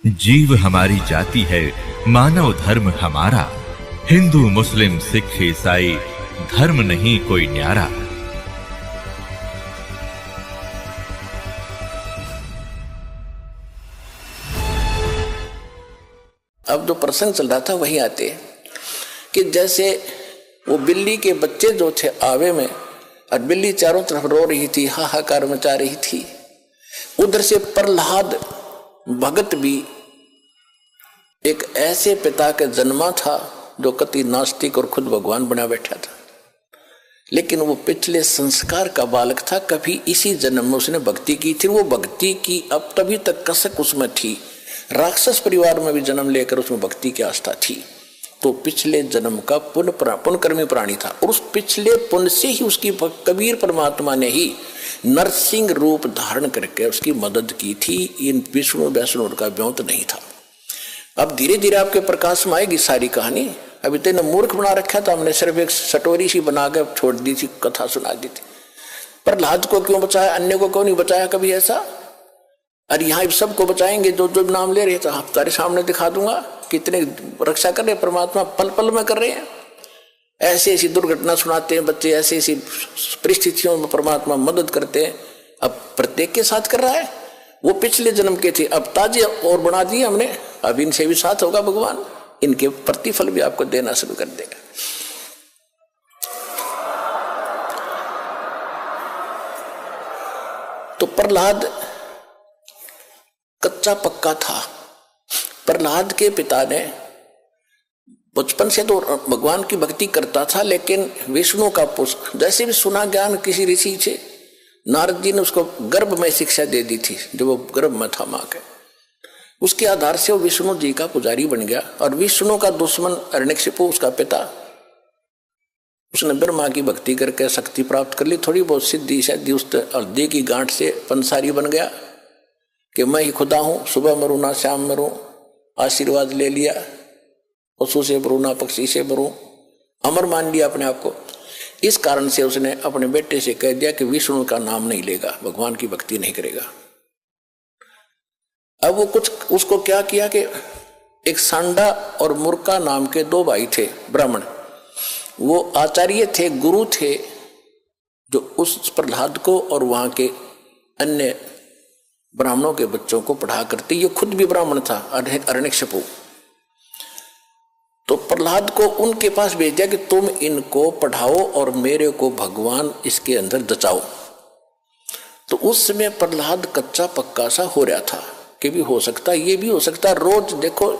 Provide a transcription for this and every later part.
जीव हमारी जाति है, मानव धर्म हमारा। हिंदू मुस्लिम सिख ईसाई धर्म नहीं कोई न्यारा। अब जो प्रसंग चल रहा था वही आते हैं कि जैसे वो बिल्ली के बच्चे जो थे आवे में, और बिल्ली चारों तरफ रो रही थी, हाहाकार मचा रही थी। उधर से प्रहलाद भगत भी एक ऐसे पिता के जन्मा था जो कति नास्तिक और खुद भगवान बना बैठा था, लेकिन वो पिछले संस्कार का बालक था। कभी इसी जन्म में उसने भक्ति की थी, वो भक्ति की अब तभी तक कसक उसमें थी। राक्षस परिवार में भी जन्म लेकर उसमें भक्ति की आस्था थी, तो पिछले जन्म का पुण्यकर्मी प्राणी था। और उस पिछले पुण्य से ही उसकी कबीर परमात्मा ने ही नरसिंह रूप धारण करके उसकी मदद की थी। इन विष्णु वैष्णु का व्योत नहीं था। अब धीरे धीरे आपके प्रकाश में आएगी सारी कहानी। अभी तो इन्हें मूर्ख बना रखा था हमने, सिर्फ एक सटोरी सी बना के छोड़ दी थी, कथा सुना दी थी। प्रहलाद को क्यों बचाया, अन्य को क्यों नहीं बचाया कभी ऐसा? और यहाँ सबको बचाएंगे जो जो नाम ले रहे थे, आप तारे सामने दिखा दूंगा कितने रक्षा कर रहे परमात्मा, पल पल में कर रहे हैं। ऐसी ऐसी दुर्घटना सुनाते हैं बच्चे, ऐसी ऐसी परिस्थितियों में परमात्मा मदद करते हैं। अब प्रत्येक के साथ कर रहा है। वो पिछले जन्म के थे, अब ताजे और बना दिए हमने, अब इनसे भी साथ होगा भगवान, इनके प्रतिफल भी आपको देना शुरू कर देगा। तो प्रहलाद कच्चा पक्का था। प्रहलाद के पिता ने बचपन से तो भगवान की भक्ति करता था, लेकिन विष्णु का पुष्प जैसे भी सुना ज्ञान किसी ऋषि से, नारद जी ने उसको गर्भ में शिक्षा दे दी थी, जो वो गर्भ में था मां के। उसके आधार से वो विष्णु जी का पुजारी बन गया। और विष्णु का दुश्मन हिरण्यकशिपु, उसका पिता, उसने ब्रह्मा की भक्ति करके शक्ति प्राप्त कर ली, थोड़ी बहुत सिद्धि शादी उस हल्दी की गांठ से पंसारी बन गया कि मैं ही खुदा हूं, सुबह मरूं ना शाम मरूं, आशीर्वाद ले लिया, पशु से मरूं ना पक्षी से मरूं, अमर मान लिया अपने आप को। इस कारण से उसने अपने बेटे से कह दिया कि विष्णु का नाम नहीं लेगा, भगवान की भक्ति नहीं करेगा। अब वो कुछ उसको क्या किया कि एक सांडा और मुर्का नाम के दो भाई थे ब्राह्मण, वो आचार्य थे, गुरु थे, जो उस प्रहलाद को और वहां के अन्य ब्राह्मणों के बच्चों को पढ़ा करते। ये खुद भी ब्राह्मण था, हिरण्यकशिपु। तो प्रहलाद को उनके पास भेज दिया कि तुम इनको पढ़ाओ और मेरे को भगवान इसके अंदर दचाओ। तो उस समय प्रहलाद कच्चा पक्का सा हो रहा था कि भी हो सकता, ये भी हो सकता। रोज देखो,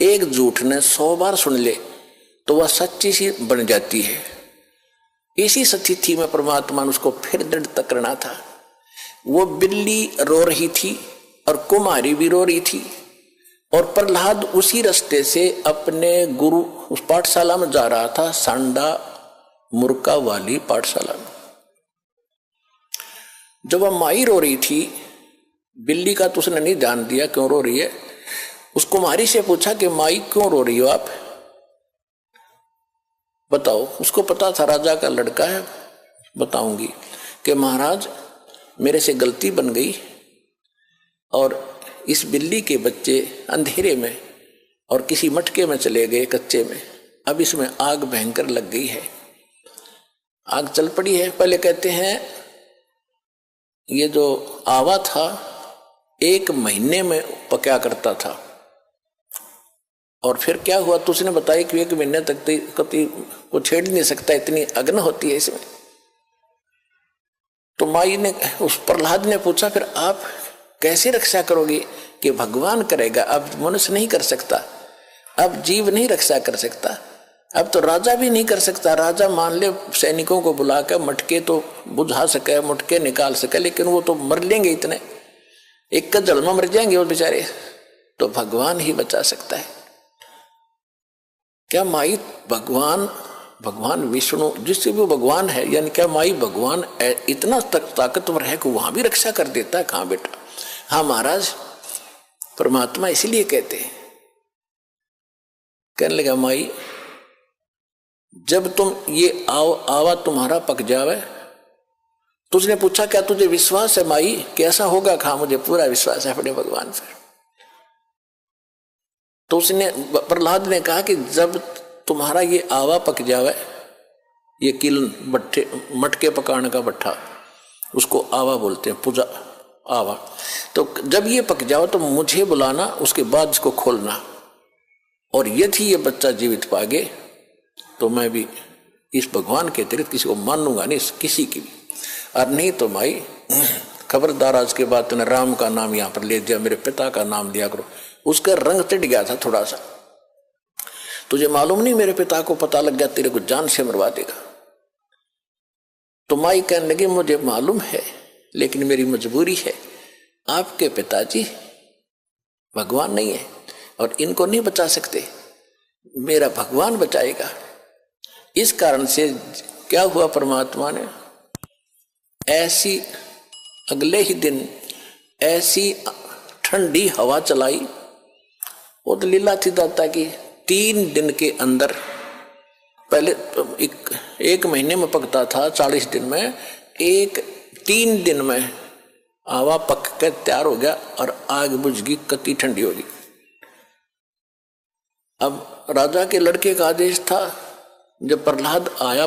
एक झूठ ने 100 बार सुन ले तो वह सच्ची सी बन जाती है। इसी स्थिति में परमात्मा ने उसको फिर दृढ़ करना था। वो बिल्ली रो रही थी और कुमारी भी रो रही थी, और प्रहलाद उसी रास्ते से अपने गुरु उस पाठशाला में जा रहा था, सांडा मुर्का वाली पाठशाला में। जब वह माई रो रही थी, बिल्ली का तो उसने नहीं ध्यान दिया क्यों रो रही है। उस कुमारी से पूछा कि माई क्यों रो रही हो आप, बताओ। उसको पता था राजा का लड़का है, बताऊंगी कि महाराज मेरे से गलती बन गई और इस बिल्ली के बच्चे अंधेरे में और किसी मटके में चले गए कच्चे में, अब इसमें आग भयंकर लग गई है, आग चल पड़ी है। पहले कहते हैं ये जो आवा था 1 महीने में पका करता था, और फिर क्या हुआ तो उसने बताया कि 1 महीने तक कभी को छेड़ नहीं सकता, इतनी अग्नि होती है इसमें। तो माई ने उस प्रहलाद ने पूछा फिर आप कैसे रक्षा करोगे? कि भगवान करेगा, अब मनुष्य नहीं कर सकता, अब जीव नहीं रक्षा कर सकता, अब तो राजा भी नहीं कर सकता। राजा मान ले सैनिकों को बुलाकर मटके तो बुझा सके, मटके निकाल सके, लेकिन वो तो मर लेंगे, इतने एक का जल में मर जाएंगे वो बेचारे। तो भगवान ही बचा सकता है। क्या माई भगवान विष्णु जिससे भी भगवान है, यानी क्या माई भगवान इतना ताकतवर है कि वहां भी रक्षा कर देता है? कहां बेटा। हाँ महाराज, परमात्मा इसीलिए कहते हैं। कहने लगा माई जब तुम ये आवा तुम्हारा पक जावे, तो उसने पूछा क्या तुझे विश्वास है माई कि ऐसा होगा? कहा मुझे पूरा विश्वास है अपने भगवान पर। तो उसने प्रहलाद ने कहा कि जब तुम्हारा ये आवा पक जावे, ये किल भट्टे मटके पकाने का भट्ठा, उसको आवा बोलते हैं, पूजा आवा, तो जब ये पक जाओ तो मुझे बुलाना, उसके बाद इसको खोलना, और यदि ये बच्चा जीवित पागे तो मैं भी इस भगवान के अतिरिक्त किसी को मानूंगा नहीं, किसी की भी, और नहीं तो माई खबरदार आज के बाद तूने राम का नाम यहाँ पर ले दिया, मेरे पिता का नाम लिया करो। उसका रंग टिट गया था थोड़ा सा, तुझे मालूम नहीं मेरे पिता को पता लग गया तेरे को जान से मरवा देगा। तो माई कहने लगी मुझे मालूम है, लेकिन मेरी मजबूरी है, आपके पिताजी भगवान नहीं है और इनको नहीं बचा सकते, मेरा भगवान बचाएगा। इस कारण से क्या हुआ, परमात्मा ने ऐसी अगले ही दिन ऐसी ठंडी हवा चलाई, वो तो लीला थी दाता की। 3 दिन के अंदर, पहले एक महीने में पकता था, 40 दिन में, 3 दिन में आवा पक कर तैयार हो गया और आग बुझ गई, कति ठंडी हो गई। अब राजा के लड़के का आदेश था, जब प्रहलाद आया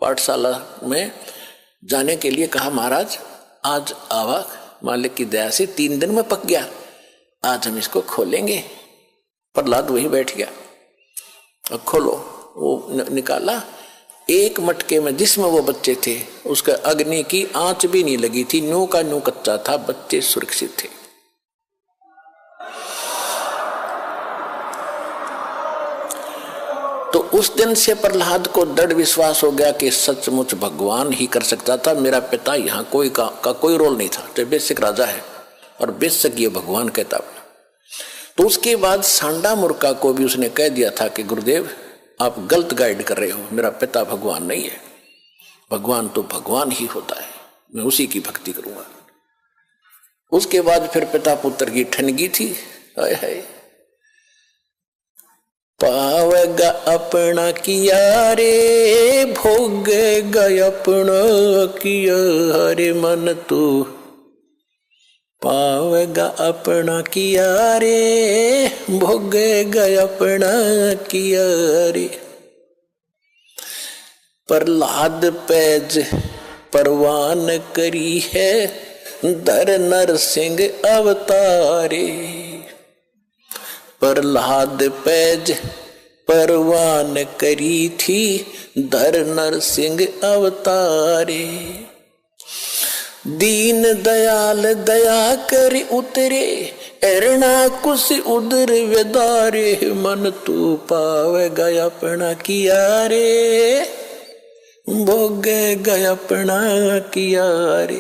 पाठशाला में जाने के लिए, कहा महाराज आज आवा मालिक की दया से 3 दिन में पक गया, आज हम इसको खोलेंगे। प्रहलाद वहीं बैठ गया, अब खोलो। वो निकाला, एक मटके में जिसमें वो बच्चे थे उसका अग्नि की आंच भी नहीं लगी थी, न्यू का न्यू कच्चा था, बच्चे सुरक्षित थे। तो उस दिन से प्रहलाद को दृढ़ विश्वास हो गया कि सचमुच भगवान ही कर सकता था, मेरा पिता यहाँ कोई का कोई रोल नहीं था, तो बेशक राजा है और बेशक ये भगवान कहता। तो उसके बाद सांडा मुर्का को भी उसने कह दिया था कि गुरुदेव आप गलत गाइड कर रहे हो, मेरा पिता भगवान नहीं है, भगवान तो भगवान ही होता है, मैं उसी की भक्ति करूंगा। उसके बाद फिर पिता पुत्र की ठनगी थी, हाय हाय, पावेगा अपना किया रे, भोगेगा अपना किया रे मन तू, पावेगा अपना किया रे, भोगेगा अपना किया रे। प्रहलाद पैज परवान करी है, धर नर सिंह अवतारे। प्रहलाद पैज परवान करी थी, धर नर सिंह अवतारे। दीन दयाल दया कर उतरे, एरना कुछ उदर वेदारे, मन तू पावेगा अपना किया रे, भोगेगा अपना किया रे।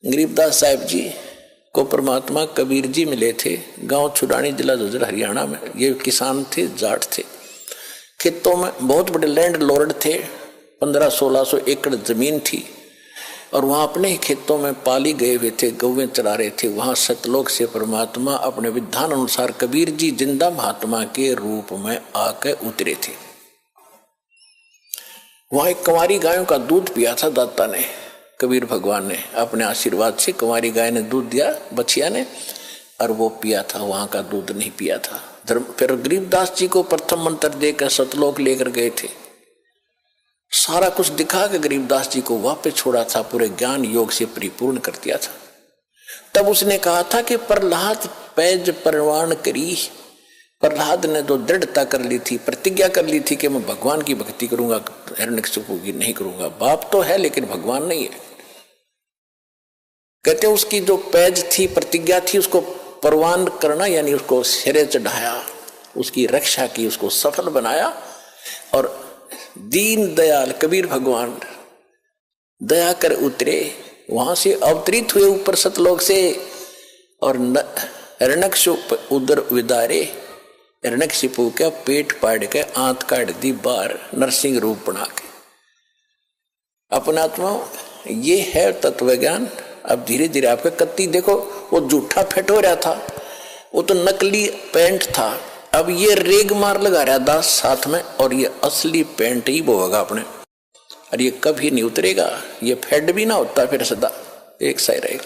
गरीबदास साहिब जी को परमात्मा कबीर जी मिले थे, गांव छुड़ानी, जिला झज्जर, हरियाणा में। ये किसान थे, जाट थे, खेतों में बहुत बड़े लैंड लॉर्ड थे, 1500-1600 एकड़ जमीन थी, और वहां अपने ही खेतों में पाली गए हुए थे, गौवें चरा रहे थे। वहां सतलोक से परमात्मा अपने विधान अनुसार कबीर जी जिंदा महात्मा के रूप में आकर उतरे थे। वहां एक कंवारी गायों का दूध पिया था दाता ने, कबीर भगवान ने अपने आशीर्वाद से कंवारी गाय ने दूध दिया बछिया ने, और वो पिया था, वहां का दूध नहीं पिया था। फिर गरीबदास जी को प्रथम मंत्र देकर सतलोक लेकर गए थे, सारा कुछ दिखा के गरीबदास जी को वापस छोड़ा था, पूरे ज्ञान योग से परिपूर्ण कर दिया था। तब उसने कहा था कि प्रहलाद पैज परवान करी। प्रहलाद ने तो दृढ़ता कर ली थी, प्रतिज्ञा कर ली थी कि मैं भगवान की भक्ति करूंगा, हिरण्यकशिपु की नहीं करूंगा। बाप तो है लेकिन भगवान नहीं है। कहते उसकी जो पैज थी, प्रतिज्ञा थी, उसको परवान करना, यानी उसको सिरे चढ़ाया, उसकी रक्षा की, उसको सफल बनाया। और दीन दयाल कबीर भगवान दया कर उतरे, वहां से अवतरित हुए ऊपर सतलोक से, और हिरण्यकशिपु उदर विदारे, हिरण्यकशिपु का पेट पाड़ के आंत काट दी बाहर, नरसिंह रूप बना के। अपनात्मा ये है तत्व ज्ञान। अब धीरे धीरे आपका कत्ती देखो, वो जूठा फेट हो रहा था, वो तो नकली पेंट था, अब ये रेग मार लगा रहा दास साथ में, और ये असली पेंट ही बोगा अपने, और ये कभी नहीं उतरेगा, ये फेड भी ना होता फिर सदा एक सा ही रहेगा।